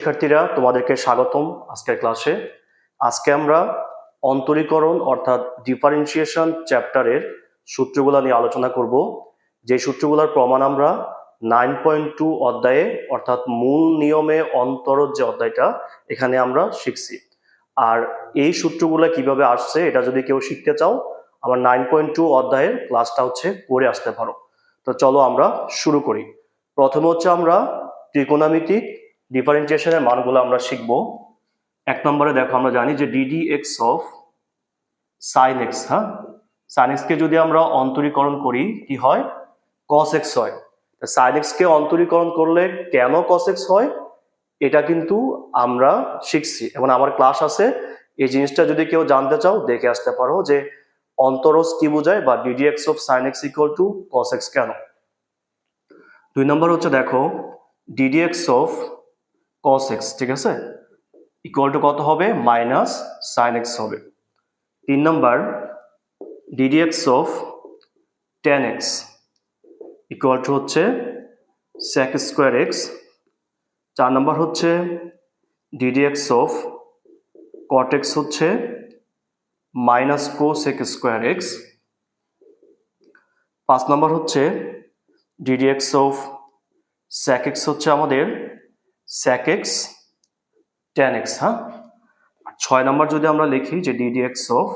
শিক্ষার্থীরা তোমাদেরকে স্বাগতম আজকের ক্লাসে। আজকে আমরা অন্তরীকরণ অর্থাৎ ডিফারেন্সিয়েশন চ্যাপ্টারের সূত্রগুলো নিয়ে আলোচনা করব। যে সূত্রগুলোর প্রমাণ আমরা 9.2 অধ্যায়ে অর্থাৎ মূল নিয়মে অন্তরজ যে অধ্যায়টা এখানে আমরা শিখছি। আর এই সূত্রগুলো কিভাবে আসছে এটা যদি কেউ শিখতে চাও আমার 9.2 অধ্যায়ের ক্লাসটা করে আসতে পারো। তো চলো আমরা শুরু করি। প্রথমে আমরা ত্রিকোণমিতিক ডিফারেন্সিয়েশনের মানগুলো আমরা শিখব। এক নম্বরে দেখো, আমরা জানি যে D D X of sine X, sine এক্সকে যদি আমরা অন্তরীকরণ করি কি হয়? কস এক্স হয়। সাইন এক্সকে অন্তরীকরণ করলে কেন কস এক্স হয় এটা কিন্তু আমরা শিখছি এবং আমার ক্লাস আছে। এই জিনিসটা যদি কেউ জানতে চাও দেখে আসতে পারো যে অন্তরজ কি বোঝায় বা D D X of sine X equal to cos X কেন। 2 নম্বর দেখো D D X of cos x, ঠিক আছে, ইকুয়াল টু কত হবে? মাইনাস সাইন এক্স হবে। 3 নম্বর D D X of tan x equal to sec square X. 4 নম্বর D D X of cot x minus cosec square X. 5 নম্বর D D X of sec x আমাদের sec x tan x। 6 নম্বর যদি আমরা লিখি যে D D X of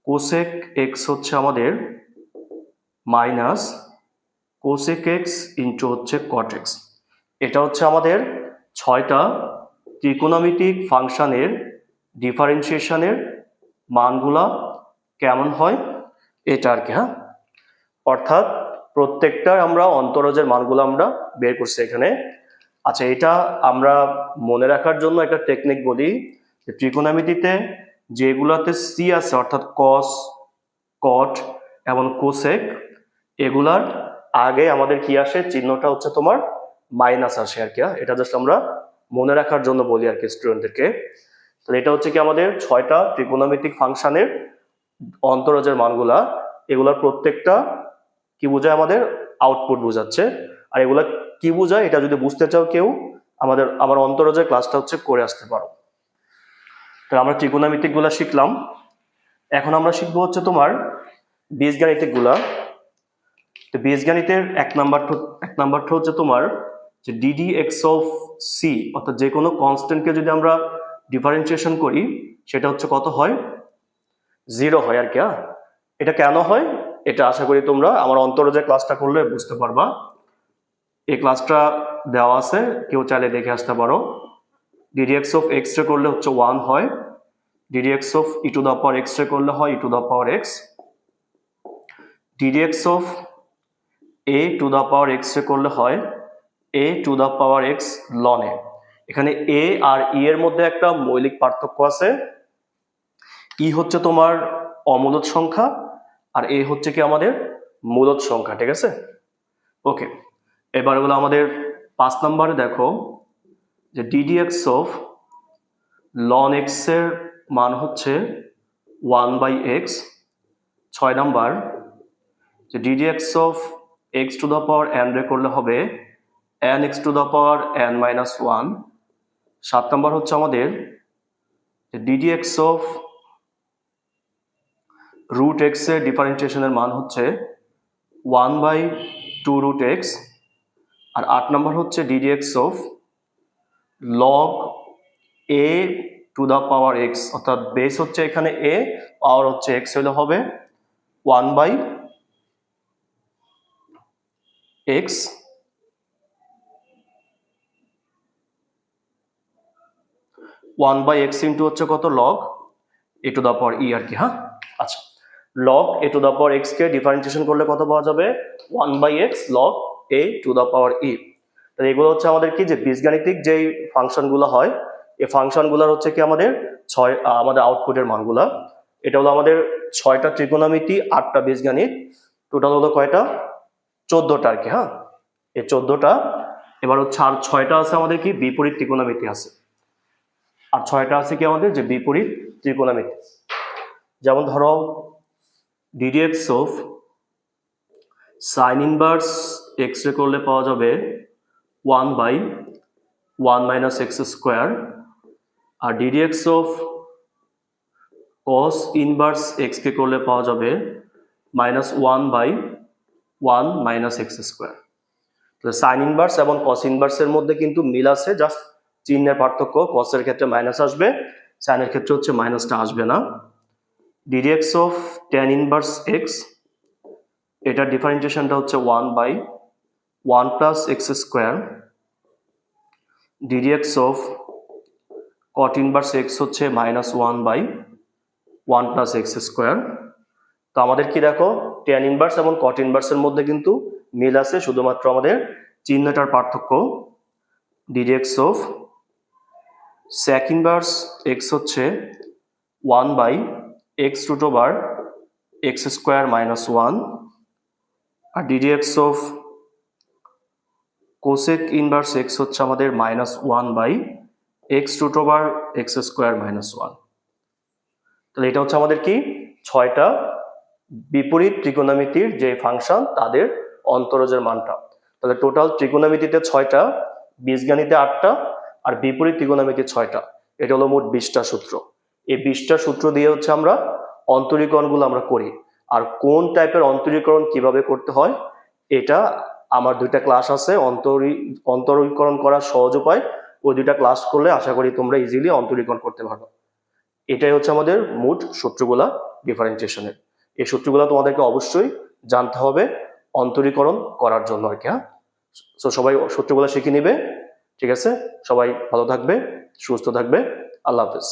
cosec X আমাদের minus cosec X into cot X. এটা আমাদের 6টা ত্রিকোণমিতিক ফাংশনের ডিফারেন্সিয়েশনের মানগুলা কেমন হয় এটা আর কি। অর্থাৎ প্রত্যেকটার আমরা অন্তরজের মানগুলো আমরা বের করছি এখানে। আচ্ছা, এটা আমরা মনে রাখার জন্য একটা টেকনিক বলি যে ত্রিকোণমিতিতে যেগুলাতে সি আছে অর্থাৎ কস, কট এবং কোসেক, এগুলার আগে আমাদের কি আসে? চিহ্নটা তোমার মাইনাস আসে আর কি। এটা জাস্ট আমরা মনে রাখার জন্য বলি আর কি স্টুডেন্টদেরকে। তাহলে এটা কি আমাদের 6টা ত্রিকোণমিতিক ফাংশনের অন্তরজের মানগুলা। এগুলার প্রত্যেকটা কি বোঝায়? আমাদের আউটপুট বোঝাচ্ছে। আর এগুলা কি বোঝায় এটা যদি বুঝতে চাও কেউ আমার অন্তরজের ক্লাসটা করে আসতে পারো। তো আমরা ত্রিকোণমিতিক গুলা শিখলাম। এখন আমরা শিখবো তোমার বীজগাণিতিক গুলা। তো বীজগাণিতের এক নাম্বারটা তোমার যে ডিডি এক্স অফ সি, অর্থাৎ যে কোনো কনস্ট্যান্টকে যদি আমরা ডিফারেন্সিয়েশন করি সেটা কত হয়? 0 হয় আর কি। এটা কেন হয় এটা আশা করি তোমরা আমার অন্তরজের ক্লাসটা করলে বুঝতে পারবা। এই ক্লাসটা দেওয়া আছে, কেউ চাইলে দেখে আসতে পারো। ডিডি এক্স অফ এক্স রে করলে 1 হয়, D D X of E to the power X রে করলে হয় E to the power X, D D X of A to the power X রে করলে হয় A to the power X লন এ। এখানে এ আর ই এর মধ্যে একটা মৌলিক পার্থক্য আছে। ই তোমার অমূলদ সংখ্যা আর এ কি আমাদের মূলদ সংখ্যা, ঠিক আছে? ওকে, এবার এগুলো আমাদের 5 নম্বরে দেখো যে D D X of ln X এর মান 1/x। 6 নাম্বার যে D D X of X to the power n রে করলে হবে n x to the power n minus 1। 7 নম্বর আমাদের যে D D X of root X এর ডিফারেন্সিয়েশনের মান 1/2 রুট এক্স। আর 8 নম্বর D D X of log E to the power X, অর্থাৎ বেস এখানে এ, পাওয়ার এক্স হলে হবে 1/x 1/x ইন্টু কত? লগ এ টু দা পাওয়ার ই আর কি। আচ্ছা, log E to the power X কে ডিফারেন্সিয়েশন করলে কত পাওয়া যাবে? 1/x log E to the পাওয়ার ই। তাহলে এগুলো আমাদের কি যে বীজগাণিতিক যেই ফাংশনগুলো হয়, এই ফাংশনগুলোর কি আমাদের আমাদের আউটপুটের মানগুলা। এটা হলো আমাদের 6টা ত্রিকোণমিতি, 8টা বীজগাণিত, টোটাল হলো কয়টা? 14টা আর কি। এই 14টা। এবার আর 6টা আছে আমাদের কি বিপরীত ত্রিকোণমিতি আছে, আর 6টা আছে কি আমাদের যে বিপরীত ত্রিকোণমিতি। যেমন ধরো D D X of sine inverse X রে করলে পাওয়া যাবে 1/2 1 মাইনাস এক্স স্কোয়ার, আর D D X of cos inverse X কে করলে পাওয়া যাবে minus 1/1 minus X square. Sine inverse এবং কস ইনভার্সের মধ্যে কিন্তু মিল আছে, জাস্ট চিহ্নের পার্থক্য। কসের ক্ষেত্রে মাইনাস আসবে, সাইনের ক্ষেত্রে হচ্ছে মাইনাসটা আসবে না। Ddx of tan inverse x, এটার ডিফারেন্সিয়েশনটা হচ্ছে 1/1 plus x square. Ddx of caught inverse X হচ্ছে মাইনাস 1/1 প্লাস এক্স স্কোয়ার। তো আমাদের কি দেখো, ট্যান ইনভার্স এবং কট ইনভার্সের মধ্যে কিন্তু মিল আছে, শুধুমাত্র আমাদের চিহ্নটার পার্থক্য। D D X of sec inverse X হচ্ছে 1/x root over X square minus 1, আর D D X of cosec inverse X হচ্ছে আমাদের minus 1/x root over X square minus 1। তাহলে এটা হচ্ছে আমাদের কি, 6টা বিপরীত ত্রিকোণমিতির যে ফাংশন তাদের অন্তরজের মানটা। তাহলে টোটাল ত্রিকোণমিতিতে 6টা, বীজগণিতে 8টা, আর বিপরীত ত্রিকোণমিতি 6টা। এটা হলো মোট 20টা সূত্র। এই 20টা সূত্র দিয়ে হচ্ছে আমরা অন্তরীকরণগুলো আমরা করি। আর কোন টাইপের অন্তরীকরণ কিভাবে করতে হয়, এটা আমার 2টা ক্লাস আছে, অন্তরীকরণ করার সহজ উপায়। ওই 2টা ক্লাস করলে আশা করি তোমরা ইজিলি অন্তরীকরণ করতে পারবে। এটাই হচ্ছে আমাদের মোট সূত্রগুলা ডিফারেন্সিয়েশনের। এই সূত্রগুলো তোমাদেরকে অবশ্যই জানতে হবে অন্তরীকরণ করার জন্য আর কি। হ্যাঁ, তো সবাই সূত্রগুলো শিখে নিবে। ঠিক আছে, সবাই ভালো থাকবে, সুস্থ থাকবে। আল্লাহ হাফেজ।